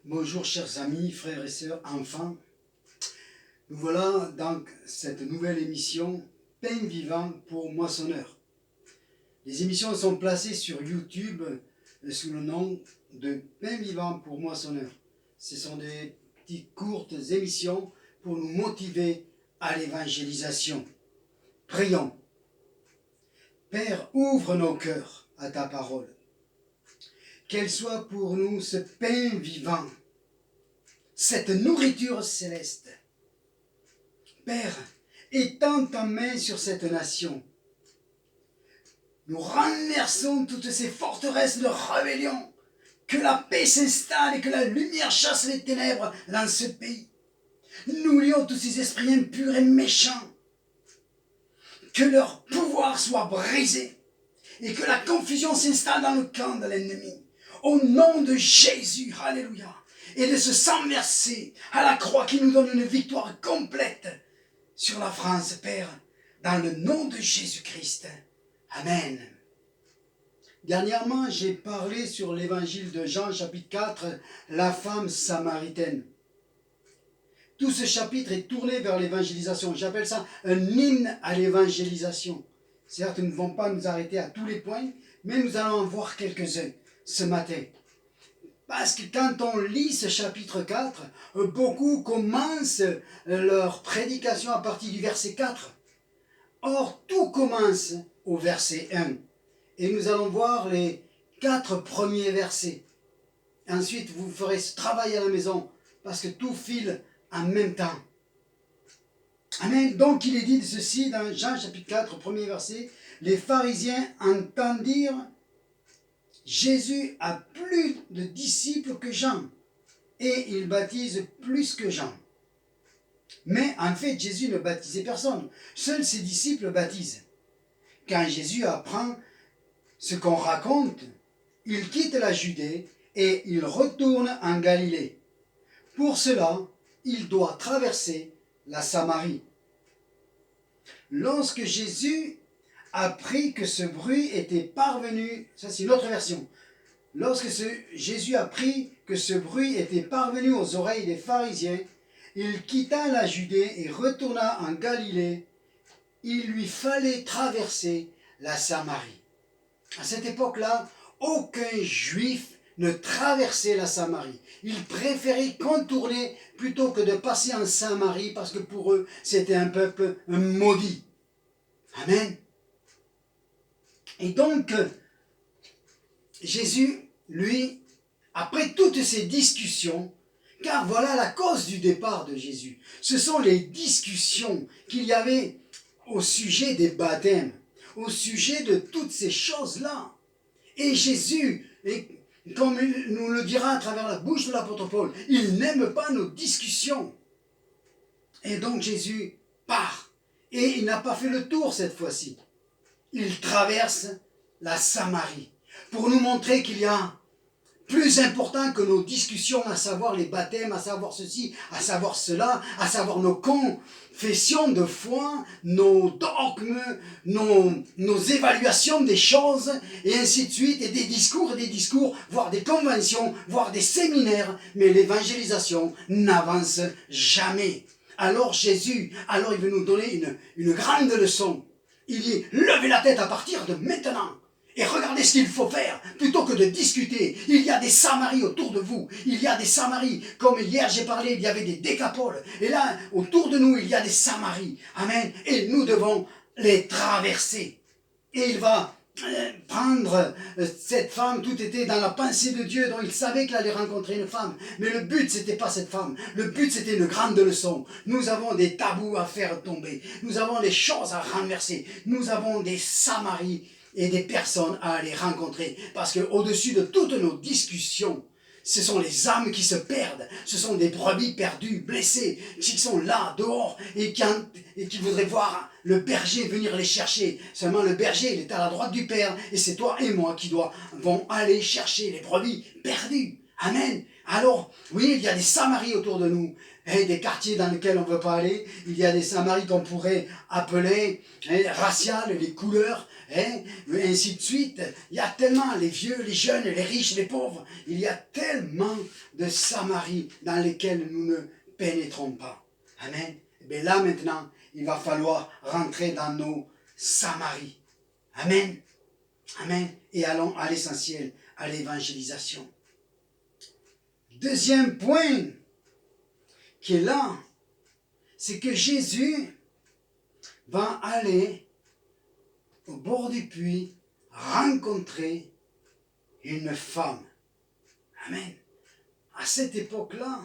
Bonjour chers amis, frères et sœurs, enfants. Nous voilà dans cette nouvelle émission Pain vivant pour moissonneurs. Les émissions sont placées sur YouTube sous le nom de Pain vivant pour moissonneurs. Ce sont des petites courtes émissions pour nous motiver à l'évangélisation. Prions. Père, ouvre nos cœurs à ta parole. Qu'elle soit pour nous ce pain vivant, cette nourriture céleste. Père, étends ta main sur cette nation. Nous renversons toutes ces forteresses de rébellion. Que la paix s'installe et que la lumière chasse les ténèbres dans ce pays. Nous lions tous ces esprits impurs et méchants. Que leur pouvoir soit brisé et que la confusion s'installe dans le camp de l'ennemi. Au nom de Jésus, alléluia, et de ce sang versé à la croix qui nous donne une victoire complète sur la France, Père, dans le nom de Jésus-Christ. Amen. Dernièrement, j'ai parlé sur l'évangile de Jean, chapitre 4, la femme samaritaine. Tout ce chapitre est tourné vers l'évangélisation. J'appelle ça un hymne à l'évangélisation. Certes, nous ne vont pas nous arrêter à tous les points, mais nous allons en voir quelques-uns ce matin. Parce que quand on lit ce chapitre 4, beaucoup commencent leur prédication à partir du verset 4. Or, tout commence au verset 1. Et nous allons voir les 4 premiers versets. Ensuite, vous ferez ce travail à la maison, parce que tout file en même temps. Amen. Donc, il est dit ceci dans Jean chapitre 4, premier verset. Les pharisiens entendirent: Jésus a plus de disciples que Jean, et il baptise plus que Jean. Mais en fait, Jésus ne baptisait personne. Seuls ses disciples baptisent. Quand Jésus apprend ce qu'on raconte, il quitte la Judée et il retourne en Galilée. Pour cela, il doit traverser la Samarie. Lorsque Jésus apprit que ce bruit était parvenu, ça c'est une autre version, lorsque Jésus apprit que ce bruit était parvenu aux oreilles des pharisiens, il quitta la Judée et retourna en Galilée. Il lui fallait traverser la Samarie. À cette époque-là, aucun juif ne traversait la Samarie. Ils préféraient contourner plutôt que de passer en Samarie parce que pour eux, c'était un peuple maudit. Amen. Et donc, Jésus, lui, après toutes ces discussions, car voilà la cause du départ de Jésus, ce sont les discussions qu'il y avait au sujet des baptêmes, au sujet de toutes ces choses-là. Et Jésus, comme il nous le dira à travers la bouche de l'apôtre Paul, il n'aime pas nos discussions. Et donc Jésus part. Et il n'a pas fait le tour cette fois-ci. Il traverse la Samarie pour nous montrer qu'il y a plus important que nos discussions, à savoir les baptêmes, à savoir ceci, à savoir cela, à savoir nos confessions de foi, nos dogmes, nos évaluations des choses, et ainsi de suite, et des discours, voire des conventions, voire des séminaires, mais l'évangélisation n'avance jamais. Alors Jésus, il veut nous donner une grande leçon. Il dit, levez la tête à partir de maintenant. Et regardez ce qu'il faut faire, plutôt que de discuter. Il y a des Samaries autour de vous. Il y a des Samaries. Comme hier j'ai parlé, il y avait des décapoles. Et là, autour de nous, il y a des Samaries. Amen. Et nous devons les traverser. Et il va prendre cette femme, tout était dans la pensée de Dieu, dont il savait qu'il allait rencontrer une femme. Mais le but, c'était pas cette femme. Le but, c'était une grande leçon. Nous avons des tabous à faire tomber. Nous avons des choses à renverser. Nous avons des Samaries et des personnes à aller rencontrer. Parce qu'au-dessus de toutes nos discussions, ce sont les âmes qui se perdent. Ce sont des brebis perdues, blessées, qui sont là, dehors, et qui voudraient voir le berger venir les chercher. Seulement le berger, il est à la droite du Père, et c'est toi et moi qui vont aller chercher les brebis perdues. Amen. Alors, oui, il y a des Samaries autour de nous, et des quartiers dans lesquels on ne veut pas aller. Il y a des Samaries qu'on pourrait appeler raciales, les couleurs, et ainsi de suite. Il y a tellement, les vieux, les jeunes, les riches, les pauvres, il y a tellement de Samaries dans lesquelles nous ne pénétrons pas. Amen. Mais là maintenant, il va falloir rentrer dans nos Samaries. Amen. Amen. Et allons à l'essentiel, à l'évangélisation. Deuxième point qui est là, c'est que Jésus va aller au bord du puits rencontrer une femme. Amen. À cette époque-là,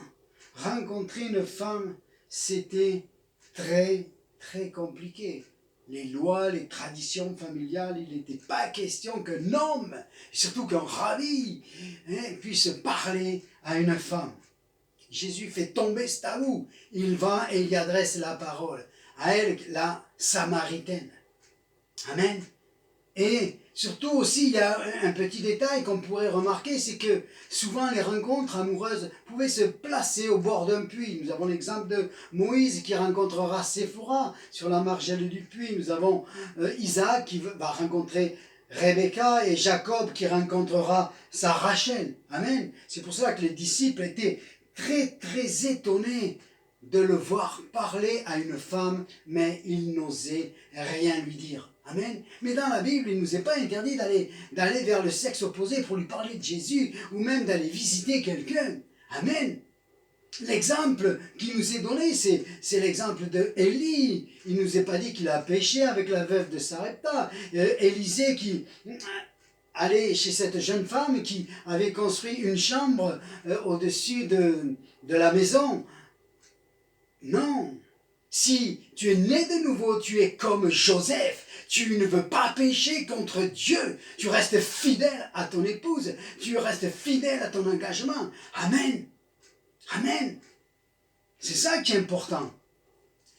rencontrer une femme, c'était très, très compliqué. Les lois, les traditions familiales, il n'était pas question qu'un homme, surtout qu'un rabbi, puisse parler à une femme. Jésus fait tomber ce tabou. Il va et il y adresse la parole à elle, la Samaritaine. Amen. Et surtout aussi, il y a un petit détail qu'on pourrait remarquer, c'est que souvent les rencontres amoureuses pouvaient se placer au bord d'un puits. Nous avons l'exemple de Moïse qui rencontrera Séphora sur la margelle du puits. Nous avons Isaac qui va rencontrer Rebecca et Jacob qui rencontrera sa Rachel. Amen. C'est pour cela que les disciples étaient très très étonnés de le voir parler à une femme, mais ils n'osaient rien lui dire. Amen. Mais dans la Bible, il ne nous est pas interdit d'aller vers le sexe opposé pour lui parler de Jésus, ou même d'aller visiter quelqu'un. Amen. L'exemple qui nous est donné, c'est l'exemple de Élie. Il ne nous est pas dit qu'il a péché avec la veuve de Sarepta. Élisée qui allait chez cette jeune femme qui avait construit une chambre au-dessus de la maison. Non. Si tu es né de nouveau, tu es comme Joseph. Tu ne veux pas pécher contre Dieu. Tu restes fidèle à ton épouse. Tu restes fidèle à ton engagement. Amen. Amen. C'est ça qui est important.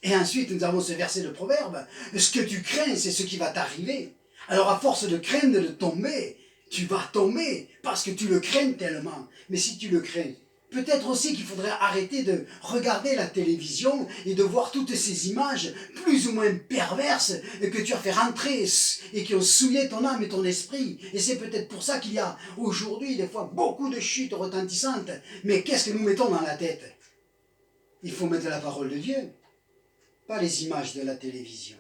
Et ensuite, nous avons ce verset de Proverbe. Ce que tu crains, c'est ce qui va t'arriver. Alors, à force de craindre de tomber, tu vas tomber parce que tu le crains tellement. Mais si tu le crains, peut-être aussi qu'il faudrait arrêter de regarder la télévision et de voir toutes ces images plus ou moins perverses que tu as fait rentrer et qui ont souillé ton âme et ton esprit. Et c'est peut-être pour ça qu'il y a aujourd'hui des fois beaucoup de chutes retentissantes. Mais qu'est-ce que nous mettons dans la tête? Il faut mettre la parole de Dieu, pas les images de la télévision.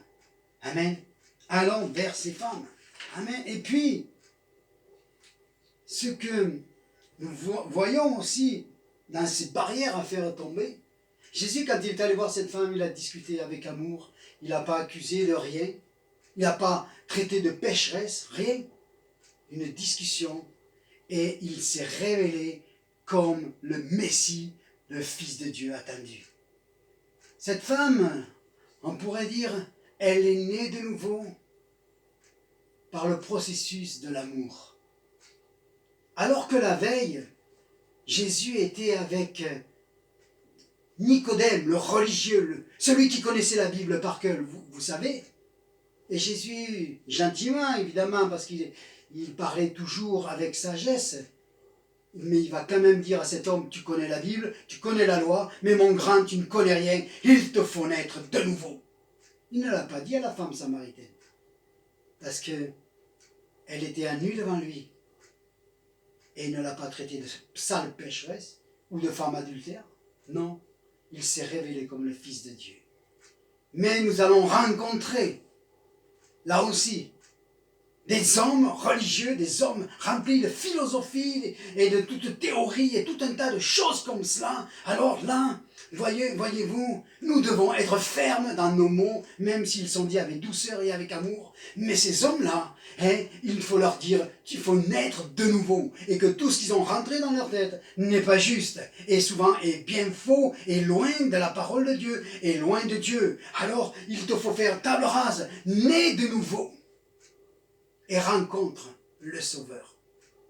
Amen. Allons vers ces femmes. Amen. Et puis, ce que nous voyons aussi dans ces barrières à faire tomber, Jésus, quand il est allé voir cette femme, il a discuté avec amour, il n'a pas accusé de rien, il n'a pas traité de pécheresse, rien. Une discussion, et il s'est révélé comme le Messie, le Fils de Dieu attendu. Cette femme, on pourrait dire, elle est née de nouveau par le processus de l'amour. Alors que la veille, Jésus était avec Nicodème, le religieux, celui qui connaissait la Bible par cœur, vous savez. Et Jésus, gentiment évidemment, parce qu'il parlait toujours avec sagesse, mais il va quand même dire à cet homme, tu connais la Bible, tu connais la loi, mais mon grand, tu ne connais rien, il te faut naître de nouveau. Il ne l'a pas dit à la femme samaritaine, parce qu'elle était à nu devant lui. Et il ne l'a pas traité de sale pécheresse ou de femme adultère. Non, il s'est révélé comme le Fils de Dieu. Mais nous allons rencontrer, là aussi, des hommes religieux, des hommes remplis de philosophie et de toute théorie et tout un tas de choses comme cela. Alors là, voyez-vous, nous devons être fermes dans nos mots, même s'ils sont dits avec douceur et avec amour. Mais ces hommes-là, il faut leur dire qu'il faut naître de nouveau et que tout ce qu'ils ont rentré dans leur tête n'est pas juste et souvent est bien faux et loin de la parole de Dieu et loin de Dieu. Alors, il te faut faire table rase, né de nouveau. Et rencontre le Sauveur.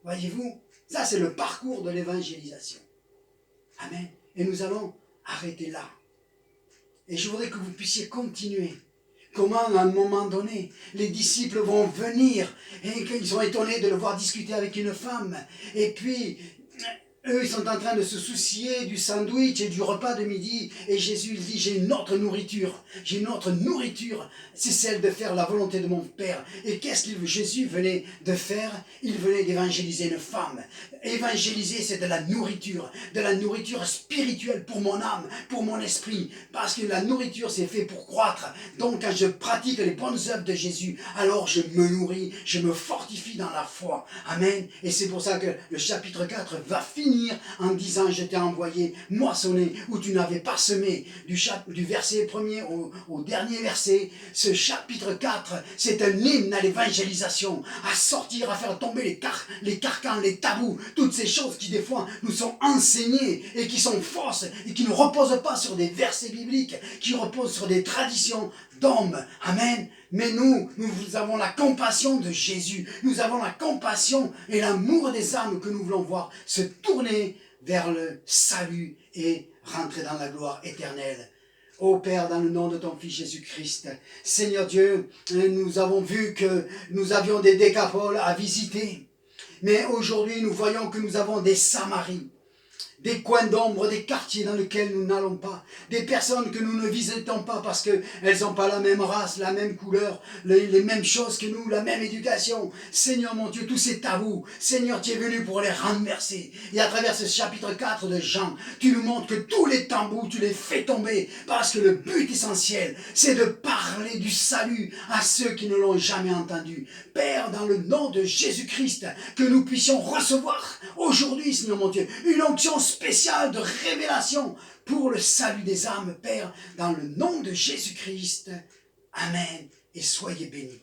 Voyez-vous, ça c'est le parcours de l'évangélisation. Amen. Et nous allons arrêter là. Et je voudrais que vous puissiez continuer. Comment, à un moment donné, les disciples vont venir et qu'ils sont étonnés de le voir discuter avec une femme. Et puis, Eux, ils sont en train de se soucier du sandwich et du repas de midi. Et Jésus, il dit, j'ai une autre nourriture. J'ai une autre nourriture. C'est celle de faire la volonté de mon Père. Et qu'est-ce que Jésus venait de faire? Il venait d'évangéliser une femme. Évangéliser, c'est de la nourriture spirituelle pour mon âme, pour mon esprit. Parce que la nourriture, c'est fait pour croître. Donc, quand je pratique les bonnes œuvres de Jésus, alors je me nourris, je me fortifie dans la foi. Amen. Et c'est pour ça que le chapitre 4 va finir en disant, je t'ai envoyé moissonner où tu n'avais pas semé. Du verset premier au dernier verset, ce chapitre 4, c'est un hymne à l'évangélisation, à sortir, à faire tomber les carcans, les tabous, toutes ces choses qui des fois nous sont enseignées et qui sont fausses et qui ne reposent pas sur des versets bibliques, qui reposent sur des traditions d'hommes. Amen. Mais nous avons la compassion de Jésus. Nous avons la compassion et l'amour des âmes que nous voulons voir se tourner vers le salut et rentrer dans la gloire éternelle. Ô Père, dans le nom de ton Fils Jésus-Christ, Seigneur Dieu, nous avons vu que nous avions des décapoles à visiter. Mais aujourd'hui, nous voyons que nous avons des Samaries. Des coins d'ombre, des quartiers dans lesquels nous n'allons pas, des personnes que nous ne visitons pas parce qu'elles n'ont pas la même race, la même couleur, les mêmes choses que nous, la même éducation. Seigneur mon Dieu, tous ces tabous, Seigneur, tu es venu pour les renverser. Et à travers ce chapitre 4 de Jean, tu nous montres que tous les tabous, tu les fais tomber parce que le but essentiel, c'est de parler du salut à ceux qui ne l'ont jamais entendu. Père, dans le nom de Jésus-Christ, que nous puissions recevoir aujourd'hui, Seigneur mon Dieu, une onction spéciale de révélation pour le salut des âmes, Père, dans le nom de Jésus-Christ. Amen. Et soyez bénis.